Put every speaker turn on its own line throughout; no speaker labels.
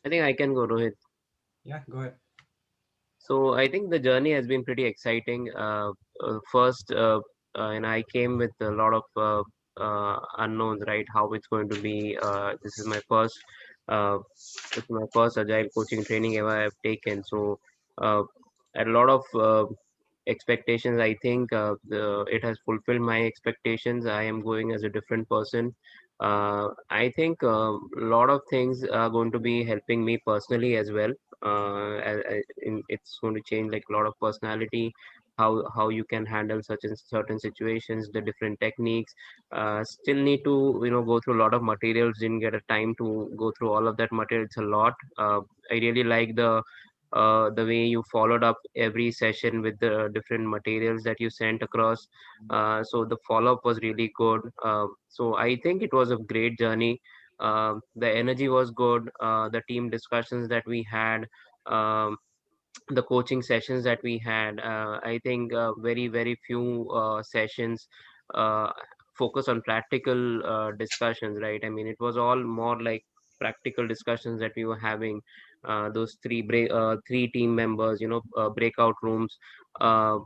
I think I can go, Rohit.
Yeah, go ahead.
So I think the journey has been pretty exciting. First, and I came with a lot of unknowns, right? How it's going to be. Uh, this is my first agile coaching training ever I've taken. So, uh, a lot of expectations. I think it has fulfilled my expectations. I am going as a different person. I think a lot of things are going to be helping me personally as well. It's going to change like a lot of personality, how you can handle such and certain situations, the different techniques. Still need to go through a lot of materials. Didn't get a time to go through all of that material. It's a lot. I really like the way you followed up every session with the different materials that you sent across. So the follow-up was really good. So I think it was a great journey. The energy was good. The team discussions that we had, um, the coaching sessions that we had. I think very few sessions uh, focus on practical discussions, right? I mean, it was all more like practical discussions that we were having. Those three team members, breakout rooms. Uh,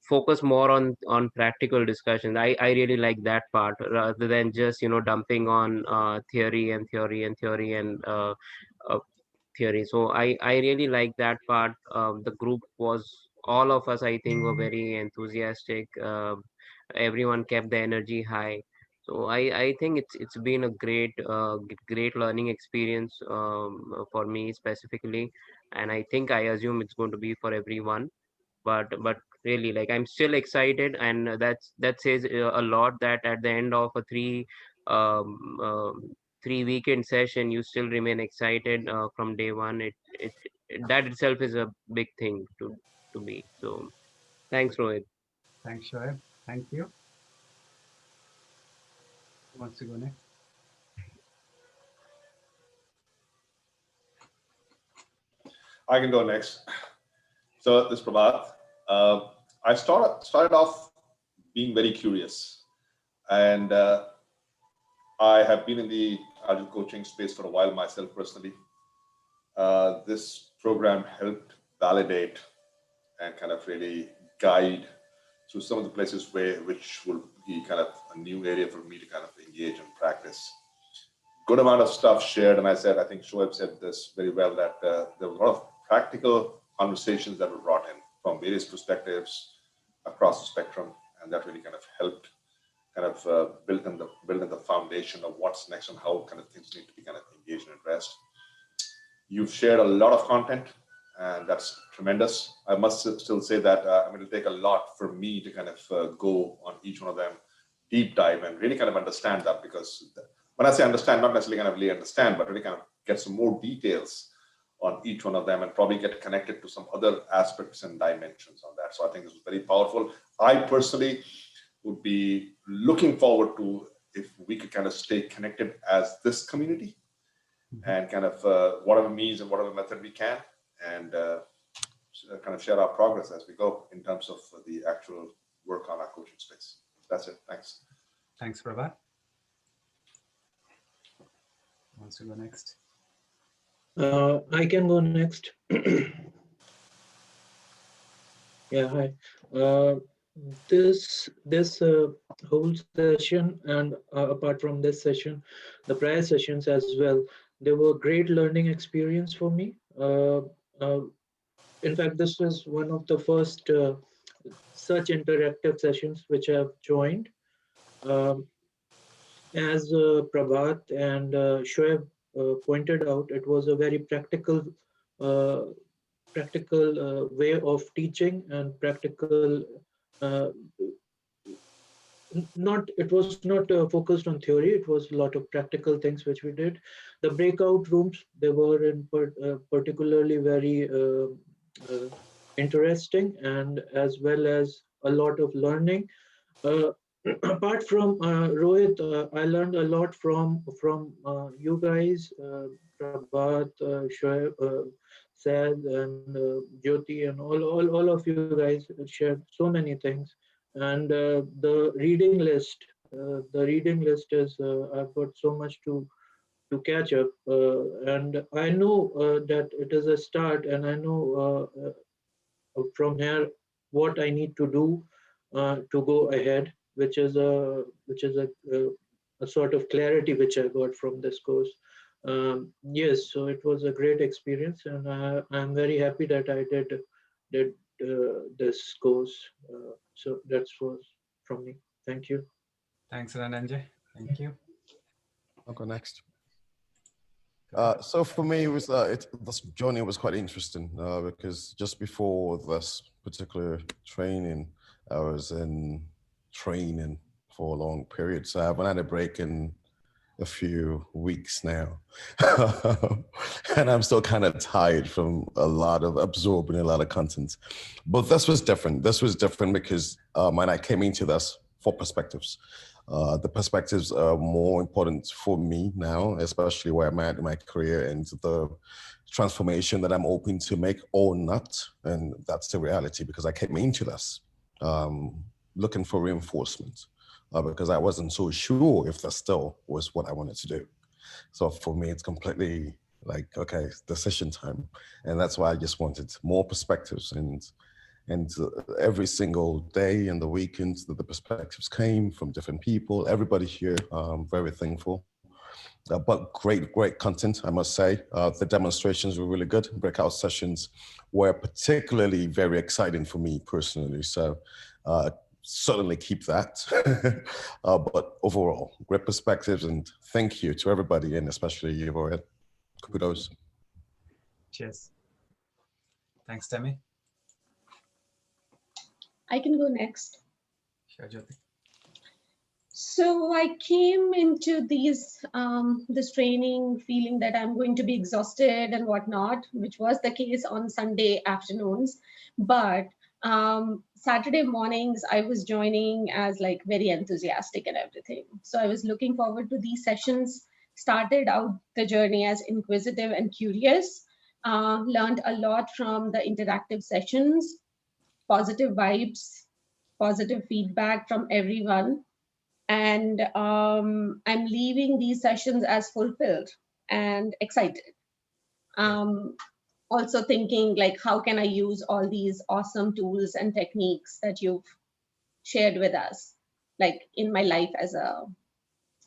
Focus more on practical discussions. I really like that part rather than just dumping on theory and theory and theory and uh, theory. So I really like that part. The group was, all of us I think were very enthusiastic. Everyone kept the energy high. So I think it's been a great learning experience for me specifically, and I think I assume it's going to be for everyone. But really, like, I'm still excited, and that says a lot, that at the end of a um, um, three weekend session you still remain excited from day one. That itself is a big thing to me. So thanks, Rohit.
Thanks, Shoaib. Thank you. Who wants to go next?
I can go next. So this Prabhat, uh, I started off being very curious, and I have been in the agile coaching space for a while myself personally. This program helped validate and kind of really guide through some of the places which will be kind of a new area for me to kind of engage and practice. Good amount of stuff shared, and I think Shoaib said this very well, that there were a lot of practical conversations that were brought in from various perspectives across the spectrum, and that really kind of helped kind of build in the foundation of what's next and how kind of things need to be kind of engaged and addressed. You've shared a lot of content, and that's tremendous. I must still say that it'll take a lot for me to kind of go on each one of them, deep dive, and really kind of understand that. Because when I say understand, not necessarily kind of really understand, but really kind of get some more details on each one of them, and probably get connected to some other aspects and dimensions on that. So I think this was very powerful. I personally would be looking forward to if we could kind of stay connected as this community, and kind of whatever means and whatever method we can, and kind of share our progress as we go in terms of the actual work on our coaching space. That's it. Thanks.
Thanks, Prabhat. Who wants to go next?
I can go next. Yeah, hi. This whole session, and apart from this session, the prior sessions as well, they were great learning experience for me. Uh, in fact, this was one of the first such interactive sessions which I've joined. Um, as Prabhat and Shoaib pointed out, it was a very uh, practical way of teaching, and practical. Uh, not It was not focused on theory. It was a lot of practical things which we did. The breakout rooms, they were particularly very uh, interesting, and as well as a lot of learning. uh, Apart from Rohit, I learned a lot from you guys, Prabhat, Shoaib, Sad, and Jyoti, and all of you guys shared so many things. And the reading list is I've got so much to to catch up. And I know that it is a start, and I know from here what I need to do to go ahead, which is a sort of clarity which I got from this course. Yes, so it was a great experience, and I'm very happy that I did this course. So that's was from me. Thank you.
Thanks, Rananjay. Thank you.
I'll go next.
Go ahead.
So for me, it was this journey was quite interesting because just before this particular training, I was in training for a long period. So I haven't had a break in a few weeks now, and I'm still kind of tired from a lot of absorbing a lot of content. But this was different. This was different because when I came into this for perspectives. The perspectives are more important for me now, especially where I'm at in my career and the transformation that I'm open to make or not. And that's the reality because I came into this looking for reinforcement because I wasn't so sure if that still was what I wanted to do. So for me, it's completely like, okay, decision time. And that's why I just wanted more perspectives and every single day and the weekends that the perspectives came from different people, everybody here, I'm very thankful. But great content, I must say. The demonstrations were really good. Breakout sessions were particularly very exciting for me personally. So certainly keep that. But overall, great perspectives and thank you to everybody and especially you, Rohit. Kudos.
Cheers. Thanks, Temi.
I can go next.
Sure, Jyoti.
So I came into this training feeling that I'm going to be exhausted and whatnot, which was the case on Sunday afternoons. But Saturday mornings, I was joining as like very enthusiastic and everything. So I was looking forward to these sessions, started out the journey as inquisitive and curious, learned a lot from the interactive sessions, positive vibes, positive feedback from everyone. And I'm leaving these sessions as fulfilled and excited. Also thinking like, how can I use all these awesome tools and techniques that you've shared with us, like in my life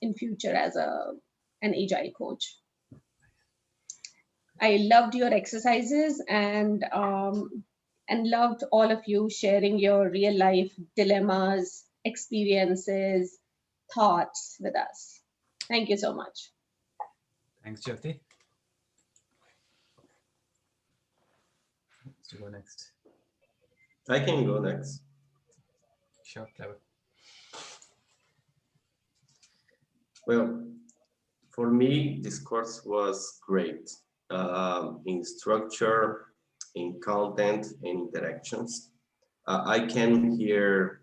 in future as an agile coach. I loved your exercises and loved all of you sharing your real life dilemmas, experiences, thoughts with us. Thank you so much.
Thanks, Jyoti. To go next.
I can go next.
Sure, Clever.
Well, for me, this course was great in structure, in content, and interactions. I came here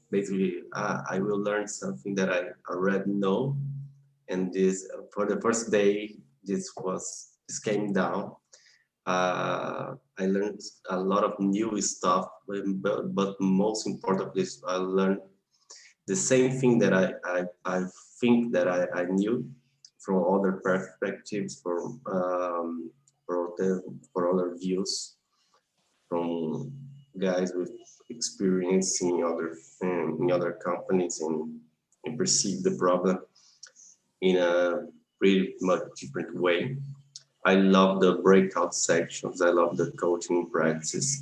basically. I will learn something that I already know, and this for the first day, this came down. I learned a lot of new stuff, but most importantly, I learned the same thing that I think that I knew from other perspectives, for other views, from guys with experience in other companies and perceive the problem in a pretty much different way. I love the breakout sections. I love the coaching practice.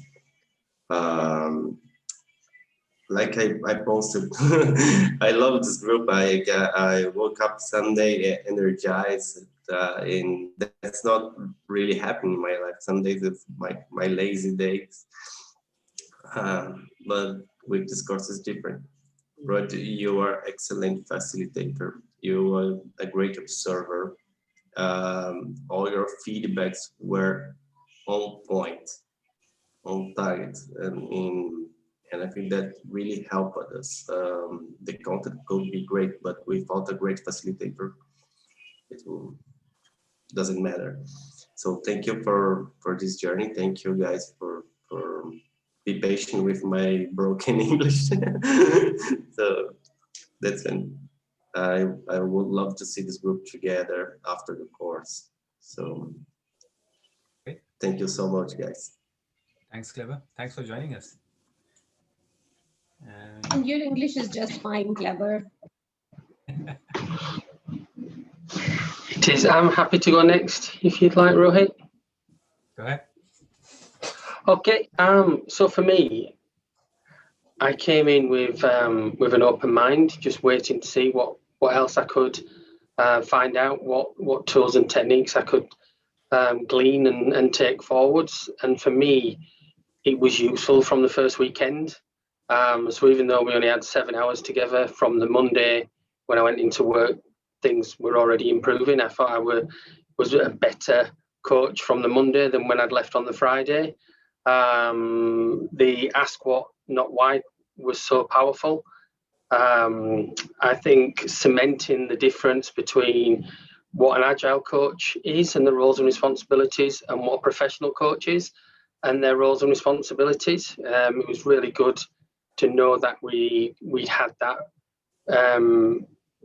Like I posted, I love this group. I woke up Sunday energized, and that's not really happening in my life. Sundays it's my lazy days, but with this course is different. But you are excellent facilitator. You are a great observer. All your feedbacks were on point, on target, and I think that really helped us. The content could be great, but without a great facilitator, it doesn't matter. So thank you for this journey. Thank you guys for be patient with my broken English. So that's it. I would love to see this group together after the course. So
Great.
Thank you so much, guys.
Thanks, Clever. Thanks for joining us.
And your English is just fine, Clever.
It is. I'm happy to go next if you'd like, Rohit.
Go ahead.
Okay. So for me, I came in with an open mind, just waiting to see what else I could find out, what tools and techniques I could glean and take forwards. And for me, it was useful from the first weekend. So even though we only had 7 hours together, from the Monday when I went into work, things were already improving. I thought I was a better coach from the Monday than when I'd left on the Friday. The ask what, not why was so powerful. I think cementing the difference between what an agile coach is and the roles and responsibilities, and what a professional coach is and their roles and responsibilities. It was really good to know that we had that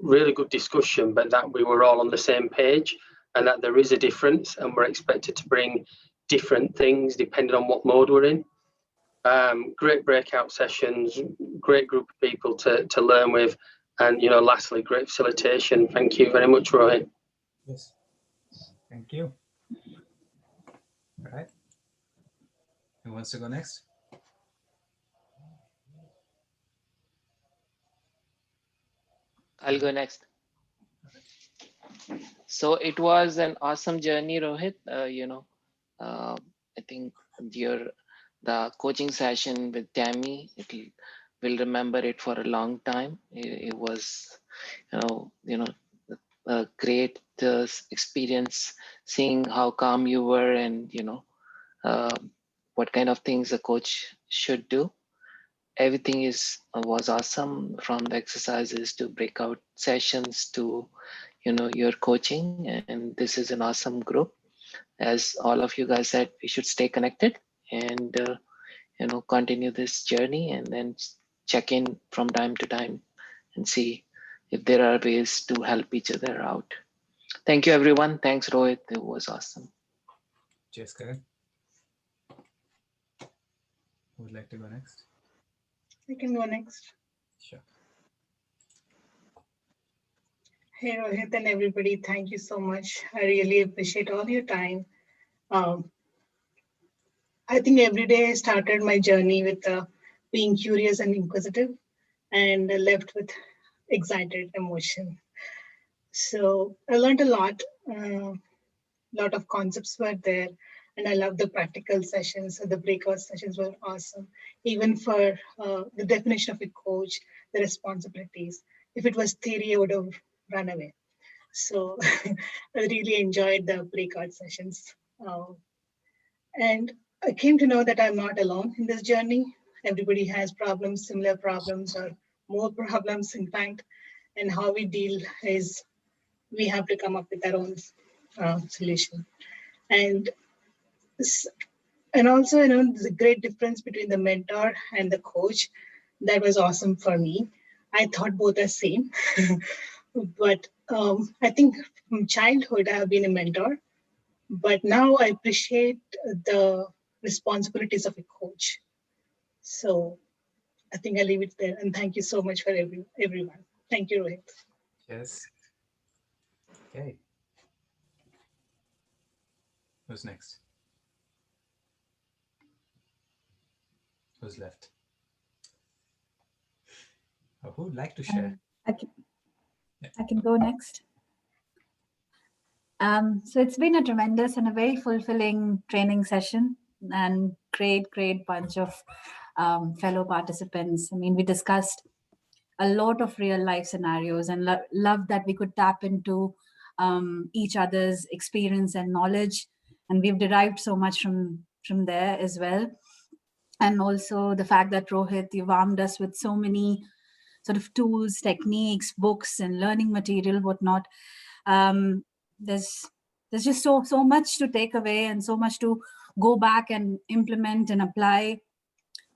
really good discussion, but that we were all on the same page, and that there is a difference, and we're expected to bring different things depending on what mode we're in. Great breakout sessions, great group of people to learn with, and lastly, great facilitation. Thank you very much, Rohit.
Yes. Thank you. All right. Who wants to go next?
I'll go next. So it was an awesome journey, Rohit. I think the coaching session with Tammy, will remember it for a long time. It was, a great experience, seeing how calm you were, and what kind of things a coach should do. Everything was awesome, from the exercises to breakout sessions to your coaching, and this is an awesome group. As all of you guys said, we should stay connected and continue this journey, and then check in from time to time and see if there are ways to help each other out. Thank you, everyone. Thanks, Rohit. It was awesome.
Cheers, Karan. Who would like to go next?
I can go next.
Sure.
Hey, Rohit and everybody, thank you so much. I really appreciate all your time. I think every day I started my journey with being curious and inquisitive, and left with excited emotion. So I learned a lot. Lot of concepts were there, and I love the practical sessions. The breakout sessions were awesome. Even for the definition of a coach, the responsibilities. If it was theory, I would have run away. So I really enjoyed the breakout sessions. And I came to know that I'm not alone in this journey. Everybody has problems, similar problems, or more problems, in fact. And how we deal is we have to come up with our own solution. And also, there's a great difference between the mentor and the coach. That was awesome for me. I thought both are same, but I think from childhood I have been a mentor, but now I appreciate the responsibilities of a coach. So I think I'll leave it there, and thank you so much for everyone. Thank you, Rohit.
Yes. Okay. Who's next? Who's left? Who would like to share?
I can go next. So it's been a tremendous and a very fulfilling training session, and great bunch of fellow participants. I mean, we discussed a lot of real life scenarios, and love that we could tap into each other's experience and knowledge, and we've derived so much from there as well. And also the fact that, Rohit, you've armed us with so many sort of tools, techniques, books, and learning material, whatnot. There's just so much to take away, and so much to go back and implement and apply.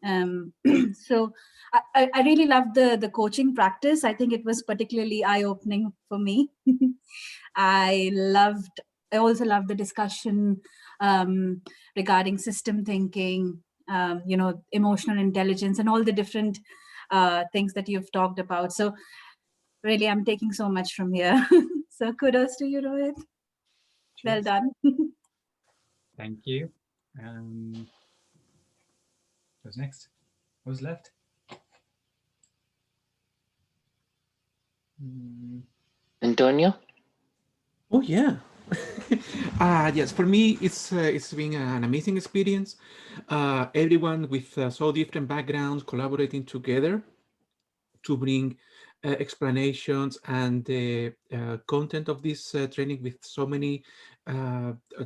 So I really loved the coaching practice. I think it was particularly eye-opening for me. I also loved the discussion regarding system thinking, emotional intelligence, and all the different things that you've talked about. So really, I'm taking so much from here. So kudos to you, Rohit. Well done.
Thank you. Who's next? Who's left?
Antonio?
Oh yeah. Yes, for me it's been an amazing experience. Everyone with so different backgrounds collaborating together to bring explanations and the content of this training with so many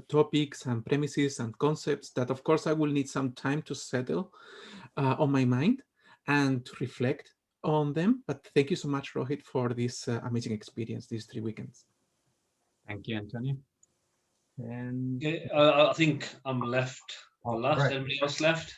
topics and premises and concepts that of course I will need some time to settle on my mind and to reflect on them. But thank you so much, Rohit, for this amazing experience these 3 weekends.
Thank you, Antonio. And
I think I'm left last.
right.
Anybody else left?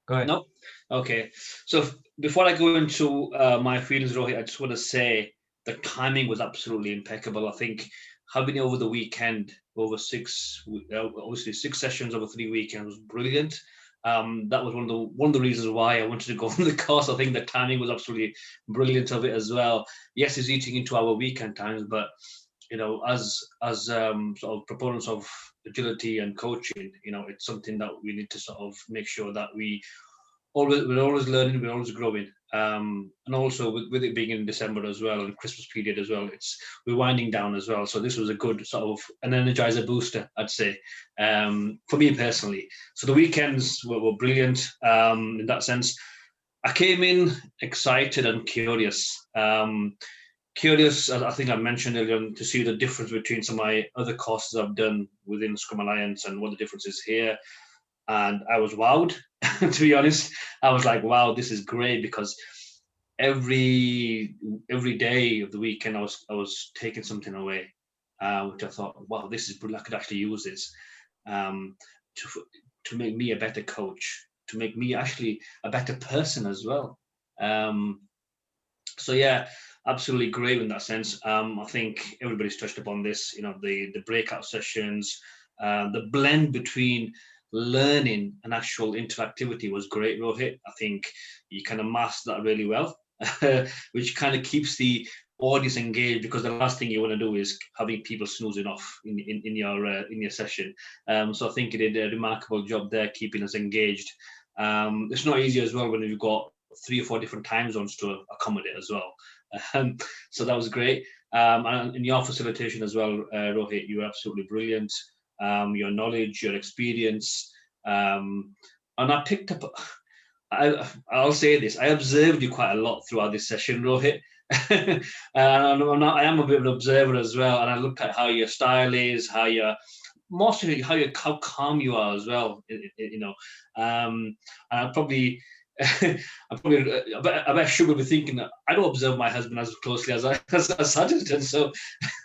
Go ahead.
No? Okay. So before I go into my feelings, Rohit, I just want to say the timing was absolutely impeccable. I think having it over the weekend, over obviously 6 sessions over 3 weekends was brilliant. That was one of the reasons why I wanted to go on the course. I think the timing was absolutely brilliant of it as well. Yes, it's eating into our weekend times, but as sort of proponents of agility and coaching, it's something that we need to sort of make sure that we're always learning, we're always growing. And also with it being in December as well and Christmas period as well, we're winding down as well. So this was a good sort of an energizer booster, I'd say, for me personally. So the weekends were brilliant in that sense. I came in excited and curious. Curious, as I think I mentioned earlier, to see the difference between some of my other courses I've done within Scrum Alliance and what the difference is here. And I was wowed, to be honest. I was like, wow, this is great, because every day of the weekend I was taking something away, which I thought, wow, this is brilliant. I could actually use this to make me a better coach, to make me actually a better person as well. So yeah, absolutely great in that sense. I think everybody's touched upon this, the breakout sessions, the blend between learning and actual interactivity was great, Rohit. I think you kind of mastered that really well, which kind of keeps the audience engaged, because the last thing you want to do is having people snoozing off in your session. So I think you did a remarkable job there, keeping us engaged. It's not easy as well when you've got 3 or 4 different time zones to accommodate as well. So that was great. And in your facilitation as well, Rohit, you were absolutely brilliant. Your knowledge, your experience, and I picked up. I'll say this: I observed you quite a lot throughout this session, Rohit. And I am a bit of an observer as well, and I looked at how your style is, mostly how calm you are as well. And I probably. I bet Sugar will be thinking that I don't observe my husband as closely as Sajid. So,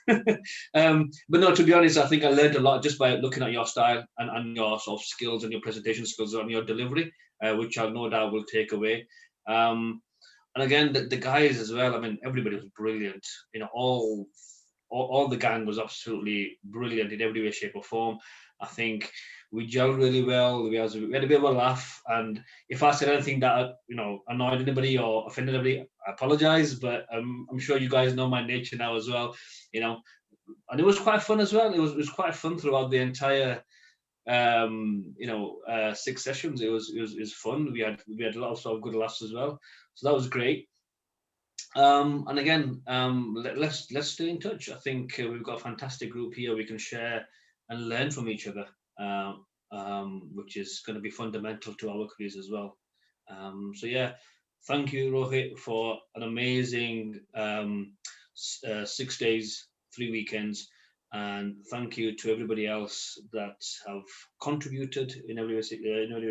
but no, to be honest, I think I learned a lot just by looking at your style and your sort of skills and your presentation skills and your delivery, which I no doubt will take away. And again, the guys as well. I mean, everybody was brilliant. All the gang was absolutely brilliant in every way, shape, or form. I think we gelled really well. We had a bit of a laugh, and if I said anything that annoyed anybody or offended anybody, I apologize. But I'm sure you guys know my nature now as well. And it was quite fun as well. It was quite fun throughout the entire 6 sessions. It was fun. We had a lot of sort of good laughs as well. So that was great. And again, let's stay in touch. I think we've got a fantastic group here. We can share and learn from each other, which is going to be fundamental to our careers as well. So yeah, thank you, Rohit, for an amazing 6 days, 3 weekends, and thank you to everybody else that have contributed in every way,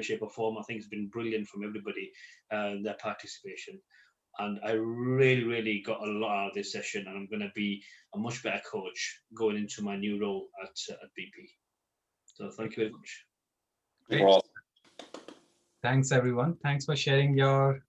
shape, or form. I think it's been brilliant from everybody, their participation. And I really, really got a lot out of this session, and I'm going to be a much better coach going into my new role at BP. So thank you very much.
Great. Thanks, everyone. Thanks for sharing your